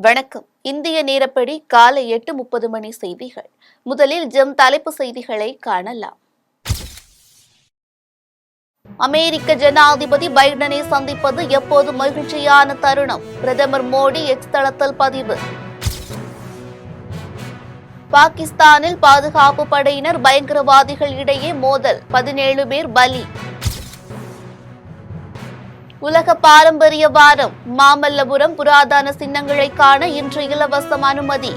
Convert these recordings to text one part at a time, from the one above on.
வணக்கம். இந்திய நேரப்படி காலை 8:30 மணி செய்திகள். முதலில் தலைப்பு செய்திகளை காணலாம். அமெரிக்க ஜனாதிபதி பைடனை சந்திப்பது எப்போது மகிழ்ச்சியான தருணம். பிரதமர் மோடி எக்ஸ் தளத்தில் பதிவு. பாகிஸ்தானில் பாதுகாப்பு படையினர் பயங்கரவாதிகள் இடையே மோதல், 17 பேர் பலி. உலக பாரம்பரிய வாரம், மாமல்லபுரம் புராதன சின்னங்களை காண இன்று இலவசம் அனுமதி.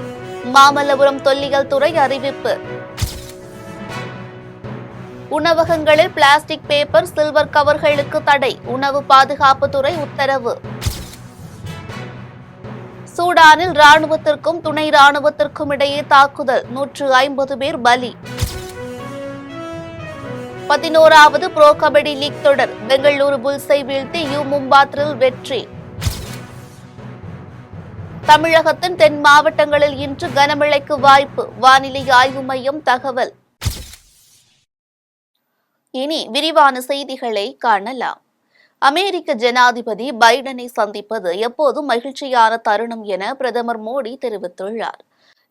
மாமல்லபுரம் தொல்லியல் துறை அறிவிப்பு. உணவகங்களில் பிளாஸ்டிக் பேப்பர், சில்வர் கவர்களுக்கு தடை, உணவு பாதுகாப்புத்துறை உத்தரவு. சூடானில் ராணுவத்திற்கும் துணை ராணுவத்திற்கும் இடையே தாக்குதல், 150 பேர் பலி. 11வது புரோ கபடி லீக் தொடர், பெங்களூரு புல்ஸை வீழ்த்தி மும்பா த்ரில் வெற்றி. தமிழகத்தின் தென் மாவட்டங்களில் இன்று கனமழைக்கு வாய்ப்பு, வானிலை ஆய்வு மையம் தகவல். இனி விரிவான செய்திகளை காணலாம். அமெரிக்க ஜனாதிபதி பைடனை சந்திப்பது எப்போதும் மகிழ்ச்சியான தருணம் என பிரதமர் மோடி தெரிவித்துள்ளார்.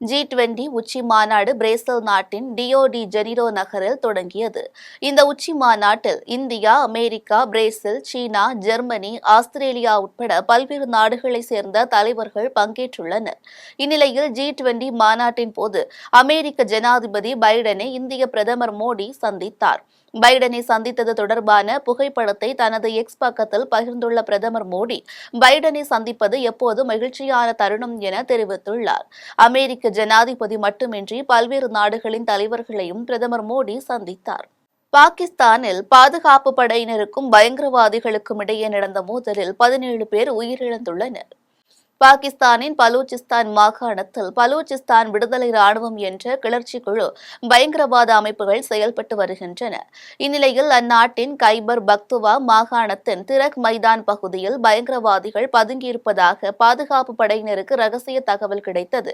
G20 உச்சி மாநாடு பிரேசில் நாட்டின் டியோ டி ஜெனிரோ நகரில் தொடங்கியது. இந்த உச்சி மாநாட்டில் இந்தியா, அமெரிக்கா, பிரேசில், சீனா, ஜெர்மனி, ஆஸ்திரேலியா உட்பட பல்வேறு நாடுகளைச் சேர்ந்த தலைவர்கள் பங்கேற்றுள்ளனர். இந்நிலையில் G20 மாநாட்டின் போது அமெரிக்க ஜனாதிபதி பைடனை இந்திய பிரதமர் மோடி சந்தித்தார். பைடனை சந்தித்தது தொடர்பான புகைப்படத்தை தனது எக்ஸ் பக்கத்தில் பகிர்ந்துள்ள பிரதமர் மோடி, பைடனை சந்திப்பது எப்போது மகிழ்ச்சியான தருணம் என தெரிவித்துள்ளார். அமெரிக்க ஜனாதிபதி மட்டுமின்றி பல்வேறு நாடுகளின் தலைவர்களையும் பிரதமர் மோடி சந்தித்தார். பாகிஸ்தானில் பாதுகாப்பு படையினருக்கும் பயங்கரவாதிகளுக்கும் இடையே நடந்த மோதலில் 17 பேர் உயிரிழந்துள்ளனர். பாகிஸ்தானின் பலூச்சிஸ்தான் மாகாணத்தில் பலூச்சிஸ்தான் விடுதலை ராணுவம் என்ற கிளர்ச்சி குழு பயங்கரவாத அமைப்புகள் செயல்பட்டு வருகின்றன. இந்நிலையில் அந்நாட்டின் கைபர் பக்துவா மாகாணத்தின் திரக் மைதான் பகுதியில் பயங்கரவாதிகள் பதுங்கியிருப்பதாக பாதுகாப்பு படையினருக்கு ரகசிய தகவல் கிடைத்தது.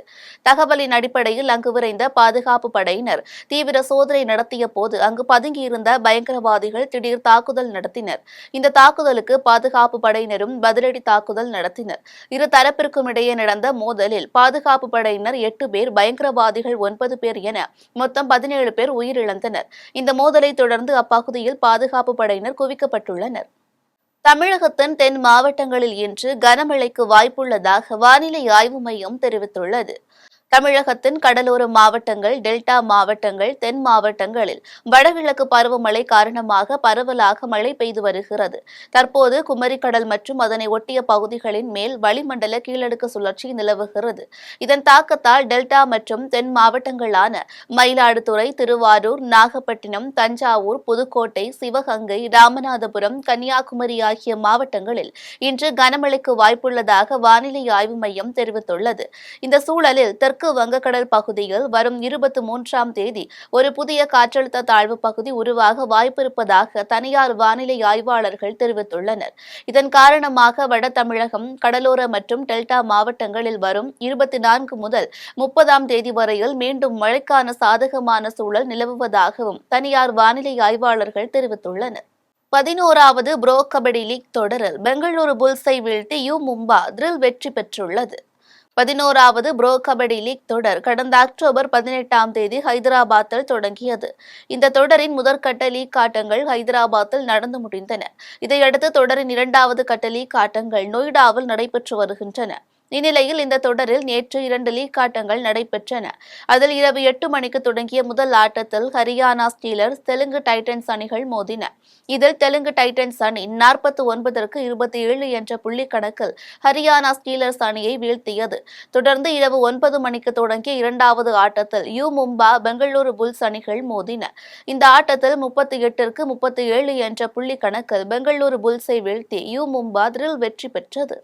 தகவலின் அடிப்படையில் அங்கு விரைந்த பாதுகாப்பு படையினர் தீவிர சோதனை நடத்திய போது அங்கு பதுங்கியிருந்த பயங்கரவாதிகள் திடீர் தாக்குதல் நடத்தினர். இந்த தாக்குதலுக்கு பாதுகாப்பு படையினரும் பதிலடி தாக்குதல் நடத்தினர். இரு தரப்பிற்கும் இடையே நடந்த மோதலில் பாதுகாப்பு படையினர் 8 பேர், பயங்கரவாதிகள் 9 பேர் என மொத்தம் 17 பேர் உயிரிழந்தனர். இந்த மோதலை தொடர்ந்து அப்பகுதியில் பாதுகாப்பு படையினர் குவிக்கப்பட்டுள்ளனர். தமிழகத்தின் தென் மாவட்டங்களில் இன்று கனமழைக்கு வாய்ப்புள்ளதாக வானிலை ஆய்வு மையம் தெரிவித்துள்ளது. தமிழகத்தின் கடலோர மாவட்டங்கள், டெல்டா மாவட்டங்கள், தென் மாவட்டங்களில் வடகிழக்கு பருவமழை காரணமாக பரவலாக மழை பெய்து வருகிறது. தற்போது குமரிக்கடல் மற்றும் அதனை ஒட்டிய பகுதிகளின் மேல் வளிமண்டல கீழடுக்கு சுழற்சி நிலவுகிறது. இதன் தாக்கத்தால் டெல்டா மற்றும் தென் மாவட்டங்களான மயிலாடுதுறை, திருவாரூர், நாகப்பட்டினம், தஞ்சாவூர், புதுக்கோட்டை, சிவகங்கை, ராமநாதபுரம், கன்னியாகுமரி ஆகிய மாவட்டங்களில் இன்று கனமழைக்கு வாய்ப்புள்ளதாக வானிலை ஆய்வு மையம் தெரிவித்துள்ளது. இந்த சூழலில் தெற்கு வங்கக்கடல் பகுதியில் வரும் 23ஆம் தேதி ஒரு புதிய காற்றழுத்த தாழ்வு பகுதி உருவாக வாய்ப்பிருப்பதாக தனியார் வானிலை ஆய்வாளர்கள் தெரிவித்துள்ளனர். இதன் காரணமாக வட தமிழகம், கடலோர மற்றும் டெல்டா மாவட்டங்களில் வரும் 24 முதல் 30ஆம் தேதி வரையில் மீண்டும் மழைக்கான சாதகமான சூழல் நிலவுவதாகவும் தனியார் வானிலை ஆய்வாளர்கள் தெரிவித்துள்ளனர். 11வது புரோ கபடி லீக் தொடரில் பெங்களூரு புல்ஸை வீழ்த்தி மும்பா த்ரில் வெற்றி பெற்றுள்ளது. 11வது புரோ கபடி லீக் தொடர் கடந்த அக்டோபர் 18ஆம் தேதி ஹைதராபாத்தில் தொடங்கியது. இந்த தொடரின் முதற்கட்ட லீக் ஆட்டங்கள் ஹைதராபாத்தில் நடந்து முடிந்தன. இதையடுத்து தொடரின் 2வது கட்ட லீக் ஆட்டங்கள் நொய்டாவில் நடைபெற்று வருகின்றன. இந்நிலையில் இந்த தொடரில் நேற்று 2 லீக் ஆட்டங்கள் நடைபெற்றன. அதில் இரவு 8 மணிக்கு தொடங்கிய முதல் ஆட்டத்தில் ஹரியானா ஸ்டீலர்ஸ், தெலுங்கு டைட்டன்ஸ் அணிகள் மோதின. இதில் தெலுங்கு டைட்டன்ஸ் அணி 49க்கு 27 என்ற புள்ளி கணக்கில் ஹரியானா ஸ்டீலர்ஸ் அணியை வீழ்த்தியது. தொடர்ந்து இரவு 9 மணிக்கு தொடங்கிய 2வது ஆட்டத்தில் மும்பா, பெங்களூரு புல்ஸ் அணிகள் மோதின. இந்த ஆட்டத்தில் 38க்கு 37 என்ற புள்ளி கணக்கில் பெங்களூரு புல்ஸை வீழ்த்தி மும்பா த்ரில் வெற்றி பெற்றது.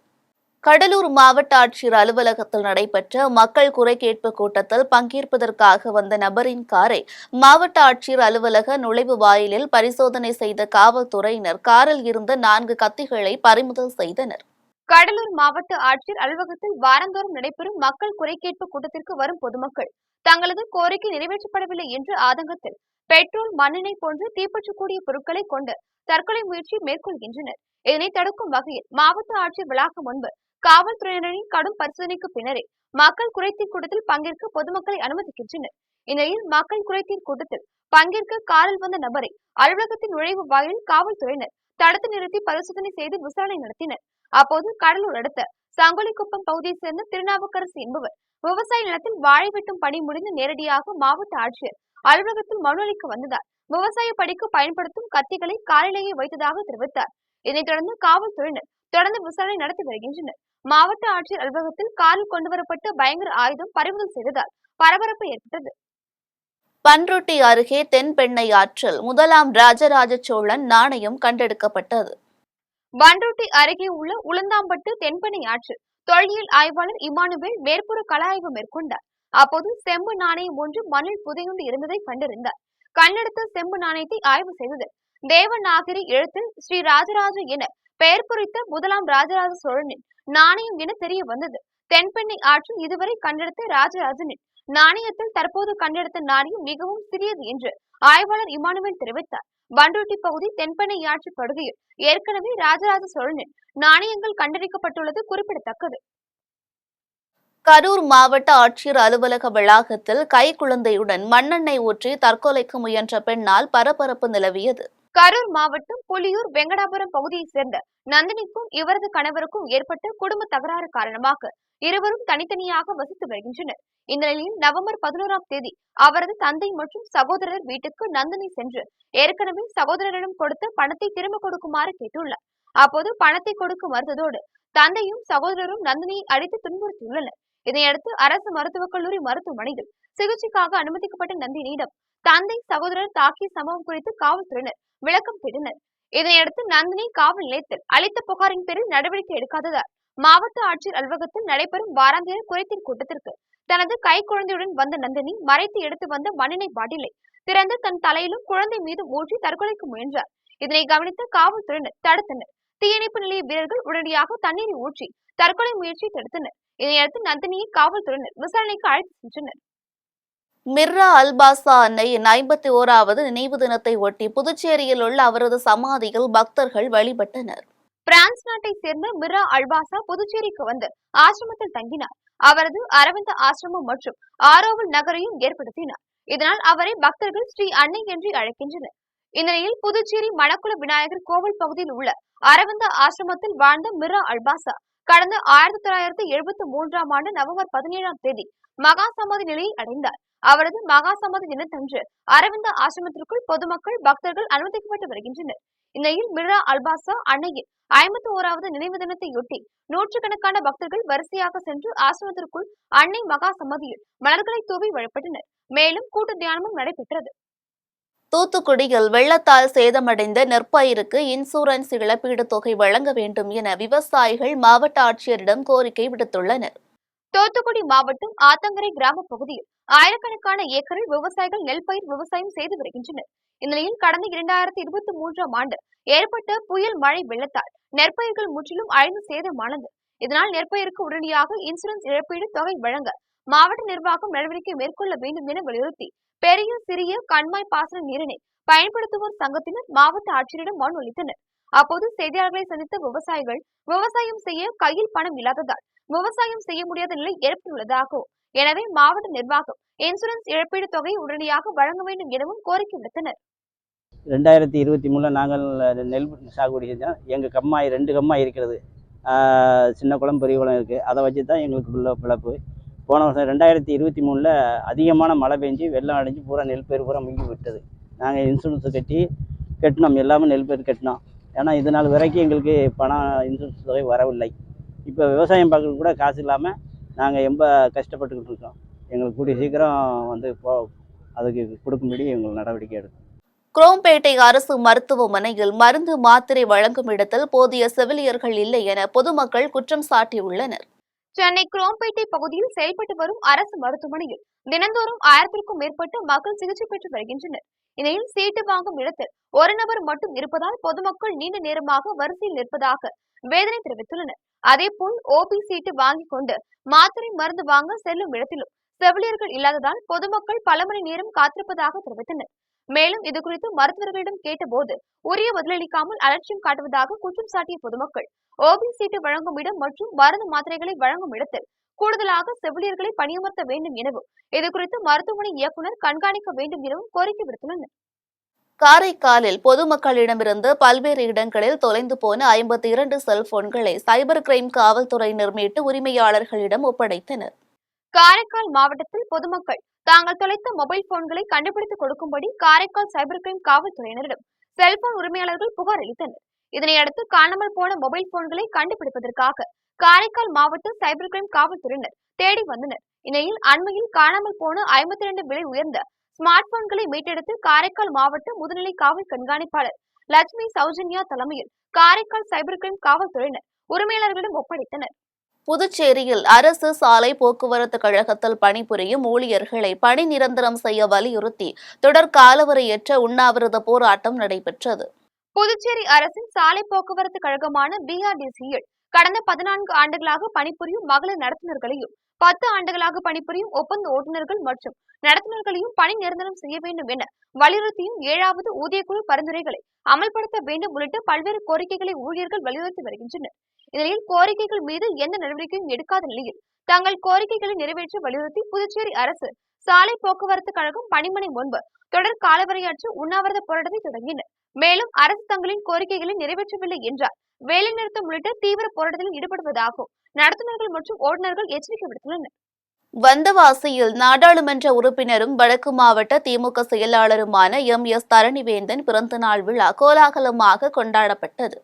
கடலூர் மாவட்ட ஆட்சியர் அலுவலகத்தில் நடைபெற்ற மக்கள் குறை கேட்பு கூட்டத்தில் பங்கேற்பதற்காக வந்த நபரின் காரை மாவட்ட ஆட்சியர் அலுவலக நுழைவு வாயிலில் பரிசோதனை செய்த காவல்துறையினர் காரில் இருந்த 4 கத்திகளை பறிமுதல் செய்தனர். கடலூர் மாவட்ட ஆட்சியர் அலுவலகத்தில் வாரந்தோறும் நடைபெறும் மக்கள் குறை கேட்பு கூட்டத்திற்கு வரும் பொதுமக்கள் தங்களது கோரிக்கை நிறைவேற்றப்படவில்லை என்ற ஆதங்கத்தில் பெட்ரோல், மண்ணெண்ணெய் போன்ற தீப்பற்றக்கூடிய பொருட்களை கொண்டு தற்கொலை முயற்சி மேற்கொள்கின்றனர். இதனை தடுக்கும் வகையில் மாவட்ட ஆட்சியர் வளாகம் முன்பு காவல்துறையினரின் கடும் பரிசோதனைக்கு பின்னரே மக்கள் குறைதீர் கூட்டத்தில் பங்கேற்க பொதுமக்களை அனுமதிக்கின்றனர். இந்நிலையில் மக்கள் குறைதீர் கூட்டத்தில் பங்கேற்க காரில் வந்த நபரை அலுவலகத்தின் நுழைவு வாயிலில் காவல்துறையினர் தடுத்து நிறுத்தி பரிசோதனை செய்து விசாரணை நடத்தினர். அப்போது கடலூர் அடுத்த சங்கொலிக்குப்பம் பகுதியைச் சேர்ந்த திருநாவுக்கரசு என்பவர் விவசாய நிலத்தில் வாழை வெட்டும் பணி முடிந்து நேரடியாக மாவட்ட ஆட்சியர் அலுவலகத்தில் மனு அளிக்க வந்ததால் விவசாய பணிக்கு பயன்படுத்தும் கத்திகளை காரிலேயே வைத்ததாக தெரிவித்தார். இதனைத் தொடர்ந்து காவல்துறையினர் தொடர்ந்து விசாரணை நடத்தி வருகின்றனர். மாவட்ட ஆட்சியர் அலுவலகத்தில் காரில் கொண்டுவரப்பட்ட பயங்கர ஆயுதம் பறிமுதல் செய்ததால் பரபரப்பு ஏற்பட்டது. பன்ருட்டி அருகே தென்பெண்ணை ஆற்றில் முதலாம் ராஜராஜ சோழன் நாணயம் கண்டெடுக்கப்பட்டது. பன்ருட்டி அருகே உள்ள உளுந்தாம்பட்டு தென்பெண்ணை ஆற்றில் தொல்லியல் ஆய்வாளர் இமானுவேல் மேற்புற கள ஆய்வு மேற்கொண்டார். அப்போது செம்பு நாணயம் ஒன்று மண்ணில் புதையுண்டு இருந்ததை கண்டறிந்தார். கண்டெடுத்த செம்பு நாணயத்தை ஆய்வு செய்ததில் தேவநாகரி எழுத்தில் ஸ்ரீ ராஜராஜ என பெயர் பொறித்த முதலாம் ராஜராஜ சோழனின் நாணயம் என தெரிய வந்தது. தென்பெண்ணை ஆற்றில் இதுவரை கண்டெடுத்த ராஜராஜனின் நாணயத்தில் தற்போது கண்டெடுத்த நாணயம் மிகவும் சிறியது என்று ஆய்வாளர் இமானுவேல் தெரிவித்தார். பன்ருட்டி பகுதி தென்பெண்ணை ஆற்று படுகையில் ஏற்கனவே ராஜராஜ சோழனின் நாணயங்கள் கண்டறிக்கப்பட்டுள்ளது குறிப்பிடத்தக்கது. கரூர் மாவட்ட ஆட்சியர் அலுவலக வளாகத்தில் கைக்குழந்தையுடன் மண்ணெண்ணெய் ஊற்றி தற்கொலைக்கு முயன்ற பெண்ணால் பரபரப்பு நிலவியது. கரூர் மாவட்டம் புலியூர் வெங்கடாபுரம் பகுதியைச் சேர்ந்த நந்தினிக்கும் இவரது கணவருக்கும் ஏற்பட்ட குடும்ப தகராறு காரணமாக இருவரும் தனித்தனியாக வசித்து வருகின்றனர். இந்த நிலையில் நவம்பர் 11ஆம் தேதி அவரது தந்தை மற்றும் சகோதரர் வீட்டுக்கு நந்தினி சென்று ஏற்கனவே சகோதரரிடம் கொடுத்த பணத்தை திரும்ப கொடுக்குமாறு கேட்டுள்ளார். அப்போது பணத்தை கொடுக்க மறுத்ததோடு தந்தையும் சகோதரரும் நந்தினியை அடித்து துன்புறுத்தியுள்ளனர். இதையடுத்து அரசு மருத்துவக் கல்லூரி மருத்துவமனையில் சிகிச்சைக்காக அனுமதிக்கப்பட்ட நந்தினியிடம் தந்தை சகோதரர் தாக்கிய சம்பவம் குறித்து காவல்துறையினர் விளக்கம் கேட்டனர். இதனையடுத்து நந்தினி காவல் நிலையத்தில் அளித்த புகாரின் பேரில் நடவடிக்கை எடுக்காததால் மாவட்ட ஆட்சியர் அலுவலகத்தில் நடைபெறும் வாராந்திர குறைதீர் கூட்டத்திற்கு தனது கைக்குழந்தையுடன் வந்த நந்தினி மறைத்து எடுத்து வந்த மண்ணெண்ணெய் பாட்டிலை திறந்து தன் தலையிலும் குழந்தை மீது ஊற்றி தற்கொலைக்கு முயன்றார். இதனை கவனித்த காவல்துறையினர் தடுத்தனர். தீயணைப்பு நிலைய வீரர்கள் உடனடியாக தண்ணீரை ஊற்றி தற்கொலை முயற்சியை தடுத்தனர். இதையடுத்து நந்தினியை காவல்துறையினர் விசாரணைக்கு அழைத்து சென்றனர். மிர்ரா அல்பாசா அன்னையின் 51வது நினைவு தினத்தை ஒட்டி புதுச்சேரியில் உள்ள அவரது சமாதியில் பக்தர்கள் வழிபட்டனர். பிரான்ஸ் நாட்டை சேர்ந்த மிர்ரா அல்பாசா புதுச்சேரிக்கு வந்து ஆசிரமத்தில் தங்கினார். அவரது அரவிந்த ஆசிரமம் மற்றும் ஆரோவில் நகரையும் ஏற்படுத்தினார். இதனால் அவரை பக்தர்கள் ஸ்ரீ அன்னை என்று அழைக்கின்றனர். இந்நிலையில் புதுச்சேரி மணக்குள விநாயகர் கோவில் பகுதியில் உள்ள அரவிந்த ஆசிரமத்தில் வாழ்ந்த மிர்ரா அல்பாசா கடந்த 1973ஆம் ஆண்டு நவம்பர் 17ஆம் தேதி மகா சமாதி நிலையை அடைந்தார். அவரது மகா சமாதி தினத்தன்று அரவிந்த ஆசிரமத்திற்குள் பொதுமக்கள் பக்தர்கள் அனுமதிக்கப்பட்டு வருகின்றனர். இந்நிலையில் மிர்ரா அல்பாசா அன்னையின் 51வது நினைவு தினத்தையொட்டி நூற்றுக்கணக்கான பக்தர்கள் வரிசையாக சென்று ஆசிரமத்திற்குள் அன்னை மகா சமாதியில் மலர்களை தூவி வழிபட்டனர். மேலும் கூட்டு தியானமும் நடைபெற்றது. தூத்துக்குடியில் வெள்ளத்தால் சேதமடைந்த நெற்பயிருக்கு இன்சூரன்ஸ் இழப்பீடு தொகை வழங்க வேண்டும் என விவசாயிகள் மாவட்ட ஆட்சியரிடம் கோரிக்கை விடுத்துள்ளனர். தூத்துக்குடி மாவட்டம் ஆத்தங்கரை கிராம பகுதியில் ஆயிரக்கணக்கான ஏக்கரில் விவசாயிகள் நெல் பயிர் விவசாயம் செய்து வருகின்றனர். இந்நிலையில் கடந்த 2023ஆம் ஆண்டு ஏற்பட்ட புயல் மழை வெள்ளத்தால் நெற்பயிர்கள் முற்றிலும் அழிந்து சேதமானது. இதனால் நெற்பயிருக்கு உடனடியாக இன்சூரன்ஸ் இழப்பீடு தொகை வழங்க மாவட்ட நிர்வாகம் நடவடிக்கை மேற்கொள்ள வேண்டும் என வலியுறுத்தி பெரிய சிறிய கண்மாய் பாசன நீரினை பயன்படுத்துவோர் சங்கத்தினர் மாவட்ட ஆட்சியரிடம் மனு அளித்தனர். அப்போது செய்தியாளர்களை சந்தித்த விவசாயிகள் விவசாயம் செய்ய கையில் பணம் இல்லாததால் விவசாயம் செய்ய முடியாத நிலை ஏற்பட்டுள்ளதாகவும், எனவே மாவட்ட நிர்வாகம் இன்சூரன்ஸ் இழப்பீடு தொகையை உடனடியாக வழங்க வேண்டும் எனவும் கோரிக்கை விடுத்தனர். 2023 நாங்கள் நெல் சாகுபடி செஞ்சோம். எங்கள் கம்மாய் 2 கம்மாய் இருக்கிறது. சின்ன குளம் பெரிய குளம் இருக்குது. அதை வச்சு தான் எங்களுக்கு உள்ள பிழப்பு. போன வருஷம் 2023 அதிகமான மழை பெஞ்சு வெள்ளம் அடைஞ்சு பூரா நெல் பயிர் பூரா முங்கி விட்டது. நாங்கள் இன்சூரன்ஸை கட்டினோம், எல்லாமே நெல் பயிர் கட்டினோம். ஏன்னா இது நாள் வரைக்கும் எங்களுக்கு பணம் இன்சூரன்ஸ் தொகை வரவில்லை. இப்போ விவசாயம் பார்க்க கூட காசு இல்லாமல் நாங்கள் ரொம்ப கஷ்டப்பட்டுக்கிட்டு இருக்கோம். எங்களுக்கு கூடிய சீக்கிரம் வந்து அதுக்கு கொடுக்கும்படி எங்களுக்கு நடவடிக்கை எடுக்கும். குரோம்பேட்டை அரசு மருத்துவமனையில் மருந்து மாத்திரை வழங்கும் இடத்தில் போதிய செவிலியர்கள் இல்லை என பொதுமக்கள் குற்றம் சாட்டியுள்ளனர். சென்னை குரோம்பேட்டை பகுதியில் செயல்பட்டு வரும் அரசு மருத்துவமனையில் தினந்தோறும் 1000க்கும் மேற்பட்ட மக்கள் சிகிச்சை பெற்று வருகின்றனர். இந்நிலையில் சீட்டு வாங்கும் இடத்தில் ஒரு நபர் மட்டும் இருப்பதால் பொதுமக்கள் நீண்ட நேரமாக வரிசையில் நிற்பதாக வேதனை தெரிவித்துள்ளனர். அதேபோல் ஓபி சீட்டு வாங்கிக் கொண்டு மாத்திரை மருந்து வாங்க செல்லும் இடத்திலும் செவிலியர்கள் இல்லாததால் பொதுமக்கள் பல மணி நேரம் காத்திருப்பதாக தெரிவித்தனர். மேலும் இதுகுறித்து மருத்துவர்களிடம் கேட்டபோது உரிய பதிலளிக்காமல் அலட்சியம் காட்டுவதாக குற்றம் சாட்டிய பொதுமக்கள் ஓபி சீட்டு வழங்கும் இடம் மற்றும் மருந்து மாத்திரைகளை வழங்கும் இடத்தில் கூடுதலாக செவிலியர்களை பணியமர்த்த வேண்டும் எனவும் இதுகுறித்து மருத்துவமனை இயக்குநர் கண்காணிக்க வேண்டும் எனவும் கோரிக்கை விடுத்துள்ளனர். காரைக்காலில் பொதுமக்களிடமிருந்து பல்வேறு இடங்களில் தொலைந்து போன 52 செல்போன்களை சைபர் கிரைம் காவல்துறையினர் மீட்டு உரிமையாளர்களிடம் ஒப்படைத்தனர். காரைக்கால் மாவட்டத்தில் பொதுமக்கள் தாங்கள் தொலைத்த மொபைல் போன்களை கண்டுபிடித்து கொடுக்கும்படி காரைக்கால் சைபர் கிரைம் காவல்துறையினரிடம் செல்போன் உரிமையாளர்கள் புகார் அளித்தனர். இதனையடுத்து காணாமல் போன மொபைல் போன்களை கண்டுபிடிப்பதற்காக காரைக்கால் மாவட்ட சைபர் கிரைம் காவல்துறையினர் தேடி வந்தனர். இந்நிலையில் அண்மையில் காணாமல் போன 52 விலை உயர்ந்த ஸ்மார்ட் போன்களை மீட்டெடுத்து காரைக்கால் மாவட்ட முதுநிலை காவல் கண்காணிப்பாளர் லட்சுமி சௌஜன்யா தலைமையில் காரைக்கால் சைபர் கிரைம் காவல்துறையினர் உரிமையாளர்களிடம் ஒப்படைத்தனர். புதுச்சேரியில் அரசு சாலை போக்குவரத்து கழகத்தில் பணிபுரியும் ஊழியர்களை பணி நிரந்தரம் செய்ய வலியுறுத்தி தொடர் காலவரையற்ற உண்ணாவிரத போராட்டம் நடைபெற்றது. புதுச்சேரி அரசின் சாலை போக்குவரத்து கழகமான BRTCயில் கடந்த 14 ஆண்டுகளாக பணிபுரியும் மகளிர் நடத்துனர்களையும் 10 ஆண்டுகளாக பணிபுரியும் ஒப்பந்த ஓட்டுநர்கள் மற்றும் நடத்துனர்களையும் பணி நிரந்தரம் செய்ய வேண்டும் என வலியுறுத்தியும் 7வது ஊதியக்குழு பரிந்துரைகளை அமல்படுத்த வேண்டும் உள்ளிட்ட பல்வேறு கோரிக்கைகளை ஊழியர்கள் வலியுறுத்தி வருகின்றனர். இந்நிலையில் கோரிக்கைகள் மீது எந்த நடவடிக்கையும் எடுக்காத நிலையில் தங்கள் கோரிக்கைகளை நிறைவேற்ற வலியுறுத்தி புதுச்சேரி அரசு சாலை போக்குவரத்து கழகம் பணிமனை முன்பு தொடர் காலவரையற்ற உண்ணாவிரத போராட்டத்தை தொடங்கினர். மேலும் அரசு தங்களின் கோரிக்கைகளை நிறைவேற்றவில்லை என்றால் வேலைநிறுத்தம் உள்ளிட்ட தீவிர போராட்டத்தில் ஈடுபடுவதாகவும் நடத்துனர்கள் மற்றும் ஓட்டுநர்கள் எச்சரிக்கை விடுத்துள்ளனர். வந்தவாசியில் நாடாளுமன்ற உறுப்பினரும் வடக்கு மாவட்ட திமுக செயலாளருமான MS தரணிவேந்தன் பிறந்தநாள் விழா கோலாகலமாக கொண்டாடப்பட்டது.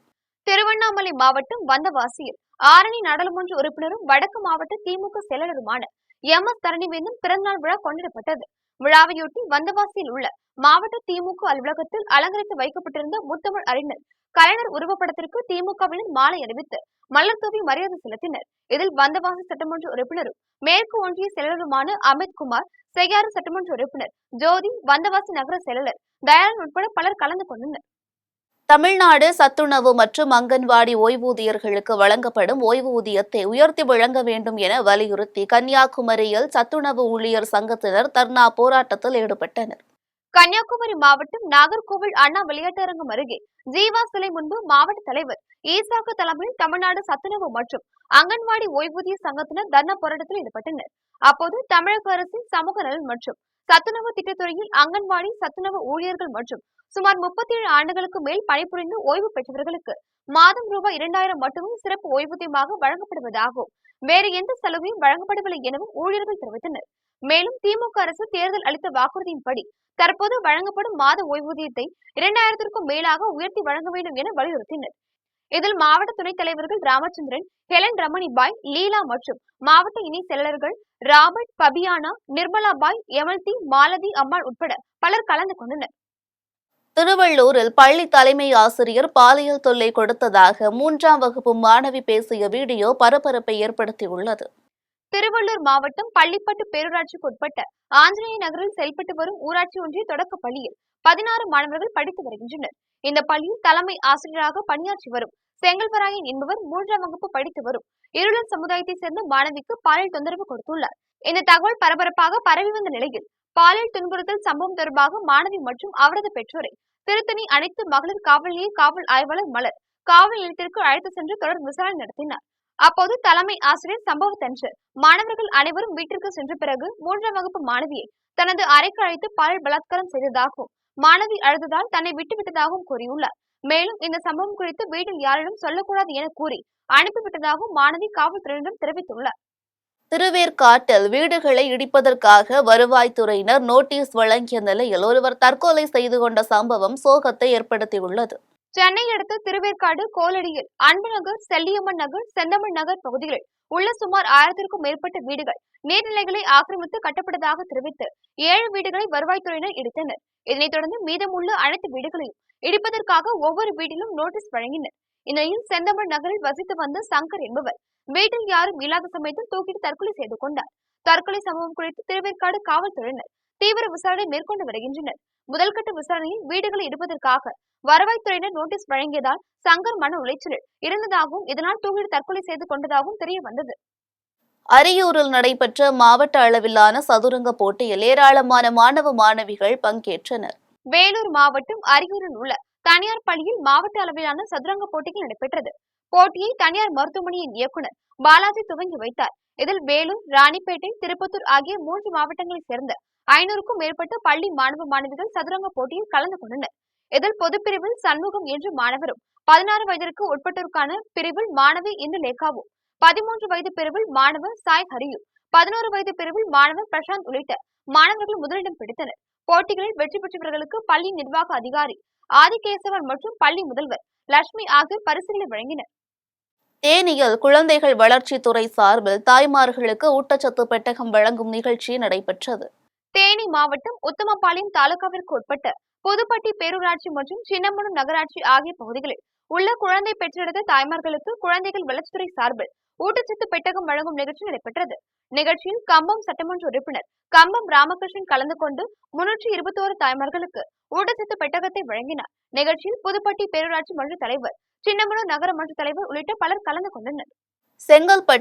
திருவண்ணாமலை மாவட்டம் வந்தவாசியில் ஆரணி நாடாளுமன்ற உறுப்பினரும் வடக்கு மாவட்ட திமுக செயலாளருமான MS தரணிவேந்தன் பிறந்தநாள் விழா கொண்டாடப்பட்டது. விழாவையொட்டி வந்தவாசியில் உள்ள மாவட்ட திமுக அலுவலகத்தில் அலங்கரித்து வைக்கப்பட்டிருந்த முத்தமிழ் அறிஞர் கலைஞர் உருவப்படத்திற்கு திமுகவினர் மாலை அணிவித்து மலர் தூவி மரியாதை செலுத்தினர். இதில் வந்தவாசி சட்டமன்ற உறுப்பினரும் மேற்கு ஒன்றிய செயலருமான அமித்குமார், செய்யாறு சட்டமன்ற உறுப்பினர் ஜோதி, வந்தவாசி நகர செயலர் தயாளன் உட்பட பலர் கலந்து கொண்டனர். தமிழ்நாடு சத்துணவு மற்றும் அங்கன்வாடி ஓய்வூதியர்களுக்கு வழங்கப்படும் ஓய்வூதியத்தை உயர்த்தி வழங்க வேண்டும் என வலியுறுத்தி கன்னியாகுமரியில் சத்துணவு ஊழியர் சங்கத்தினர் தர்ணா போராட்டத்தில் ஈடுபட்டனர். கன்னியாகுமரி மாவட்டம் நாகர்கோவில் அண்ணா விளையாட்டரங்கம் அருகே ஜீவா சிலை முன்பு மாவட்ட தலைவர் ஈசாக்கு தலைமையில் தமிழ்நாடு சத்துணவு மற்றும் அங்கன்வாடி ஓய்வூதிய சங்கத்தினர் தர்ணா போராட்டத்தில் ஈடுபட்டனர். அப்போது தமிழக அரசின் சமூக நலன் மற்றும் சத்துணவு திட்டத்துறையில் அங்கன்வாடி சத்துணவு ஊழியர்கள் மற்றும் சுமார் 37 ஆண்டுகளுக்கு மேல் பணிபுரிந்து ஓய்வு பெற்றவர்களுக்கு மாதம் ரூபாய் 2000 மட்டுமே சிறப்பு ஓய்வூதியமாக வழங்கப்படுவதாகவும் வேறு எந்த சலுகையும் வழங்கப்படவில்லை எனவும் ஊழியர்கள் தெரிவித்தனர். மேலும் திமுக அரசு தேர்தல் அளித்த வாக்குறுதியின்படி தற்போது வழங்கப்படும் மாத ஓய்வூதியத்தை 2000க்கும் மேலாக உயர்த்தி வழங்க வேண்டும் என வலியுறுத்தினர். இதில் மாவட்ட துணைத் தலைவர்கள் ராமச்சந்திரன், ஹெலன் ரமணிபாய், லீலா மற்றும் மாவட்ட இணை செயலர்கள் ராபர்ட், பபியானா, நிர்மலாபாய், எமல்தி, மாலதி அம்மாள் உட்பட பலர் கலந்து கொண்டனர். திருவள்ளூரில் பள்ளி தலைமை ஆசிரியர் பாலியல் தொல்லை கொடுத்ததாக 3ஆம் வகுப்பு மாணவி பேசிய வீடியோ பரபரப்பை ஏற்படுத்தியுள்ளது. திருவள்ளூர் மாவட்டம் பள்ளிப்பட்டு பேரூராட்சிக்கு உட்பட்ட ஆஞ்சநேய நகரில் செயல்பட்டு வரும் ஊராட்சி ஒன்றிய தொடக்க பள்ளியில் 16 மாணவர்கள் படித்து வருகின்றனர். இந்த பள்ளியில் தலைமை ஆசிரியராக பணியாற்றி வரும் செங்கல்வராயன் என்பவர் 3ஆம் வகுப்பு படித்து வரும் இருளர் சமுதாயத்தை சேர்ந்த மாணவிக்கு பாலியல் தொந்தரவு கொடுத்துள்ளார். இந்த தகவல் பரபரப்பாக பரவி வந்த நிலையில் பாலியல் துன்புறுத்தல் சம்பவம் தொடர்பாக மாணவி மற்றும் அவரது பெற்றோரை திருத்தணி அனைத்து மகளிர் காவல் நிலைய காவல் ஆய்வாளர் மலர் காவல் நிலையத்திற்கு அழைத்து சென்று தொடர் விசாரணை நடத்தினார். அப்போது தலைமை ஆசிரியர் சம்பவத்தன்று மாணவர்கள் அனைவரும் வீட்டிற்கு சென்ற பிறகு 3ஆம் வகுப்பு மாணவியை தனது அறைக்கு அழைத்து பாலியல் பலாத்காரம் செய்ததாகவும் மாணவி அழுததால் தன்னை விட்டுவிட்டதாகவும் கூறியுள்ளார். மேலும் இந்த சம்பவம் குறித்து வீட்டில் யாரிடம் சொல்லக்கூடாது என கூறி அனுப்பிவிட்டதாகவும் மாணவி காவல்துறையினரிடம் தெரிவித்துள்ளார். திருவேற்காட்டில் வீடுகளை இடிப்பதற்காக வருவாய்த்துறையினர் நோட்டீஸ் வழங்கிய நிலையில் ஒருவர் தற்கொலை செய்து கொண்ட சம்பவம் சோகத்தை ஏற்படுத்தியுள்ளது. சென்னை அடுத்த திருவேற்காடு கோலடியில் அன்பு நகர், செல்லியம்மன் நகர், செந்தமிழ் நகர் பகுதிகளில் உள்ள சுமார் 1000க்கும் மேற்பட்ட வீடுகள் நீர்நிலைகளை ஆக்கிரமித்து கட்டப்பட்டதாக தெரிவித்து 7 வீடுகளை வருவாய்த்துறையினர் இடித்தனர். இதனைத் தொடர்ந்து மீதமுள்ள அனைத்து வீடுகளையும் இடிப்பதற்காக ஒவ்வொரு வீட்டிலும் நோட்டீஸ் வழங்கினர். இந்நிலையில் செந்தமிழ் நகரில் வசித்து வந்த சங்கர் என்பவர் வீட்டில் யாரும் இல்லாத சமயத்தில் தூக்கிட்டு தற்கொலை செய்து கொண்டார். தற்கொலை சம்பவம் குறித்து திருவேற்காடு காவல்துறையினர் தீவிர விசாரணை மேற்கொண்டு வருகின்றனர். முதல்கட்ட விசாரணையில் வீடுகளை இடிப்பதற்காக வருவாய்த்துறையினர் நோட்டீஸ் வழங்கியதால் சங்கர் மன உளைச்சலில் இருந்ததாகவும் இதனால் தூக்கிட்டு தற்கொலை செய்து கொண்டதாகவும் தெரிய வந்தது. அரியூரில் நடைபெற்ற மாவட்ட அளவிலான சதுரங்க போட்டியில் ஏராளமான மாணவ மாணவிகள் பங்கேற்றனர். வேலூர் மாவட்டம் அரியூரில் உள்ள தனியார் பள்ளியில் மாவட்ட அளவிலான சதுரங்க போட்டிகள் நடைபெற்றது. போட்டியை தனியார் மருத்துவமனையின் இயக்குனர் பாலாஜி துவங்கி வைத்தார். இதில் வேலூர், ராணிப்பேட்டை, திருப்பத்தூர் ஆகிய 3 மாவட்டங்களைச் சேர்ந்த 500க்கும் மேற்பட்ட பள்ளி மாணவ மாணவிகள் சதுரங்க போட்டியில் கலந்து கொண்டனர். இதில் பொதுப்பிரிவில் சண்முகம் என்ற மாணவரும், 16 வயதிற்கு உட்பட்டோருக்கான பிரிவில் மாணவி இந்துலேகாவும், 13 வயது பிரிவில் மாணவர் சாய் ஹரியும், 11 வயது பிரிவில் மாணவர் பிரசாந்த் உள்ளிட்ட மாணவர்கள் முதலிடம் பிடித்தனர். போட்டிகளில் வெற்றி பெற்றவர்களுக்கு பள்ளி நிர்வாக அதிகாரி ஆதிகேசவன் மற்றும் பள்ளி முதல்வர் லட்சுமி ஆகியோர் பரிசுகளை வழங்கினர். தேனியில் குழந்தைகள் வளர்ச்சித்துறை சார்பில் தாய்மார்களுக்கு ஊட்டச்சத்து பெட்டகம் வழங்கும் நிகழ்ச்சி நடைபெற்றது. தேனி மாவட்டம் உத்தமபாளையம் தாலுகாவிற்கு உட்பட்ட புதுப்பட்டி பேரூராட்சி மற்றும் சின்னமனூர் நகராட்சி ஆகிய பகுதிகளில் உள்ள குழந்தை பெற்றெடுத்த தாய்மார்களுக்கு குழந்தைகள் வளர்ச்சித்துறை சார்பில் ஊட்டச்சத்து பெட்டகம் வழங்கும் நிகழ்ச்சி நடைபெற்றது. நிகழ்ச்சியில் கம்பம் சட்டமன்ற உறுப்பினர் கம்பம் ராமகிருஷ்ணன் கலந்து கொண்டு 321 தாய்மார்களுக்கு ஊட்டச்சத்து பெட்டகத்தை வழங்கினார். நிகழ்ச்சியில் புதுப்பட்டி பேரூராட்சி மன்ற தலைவர், சின்னமனூர் நகர மன்ற தலைவர் உள்ளிட்ட பலர் கலந்து கொண்டனர். செங்கல்பட்டு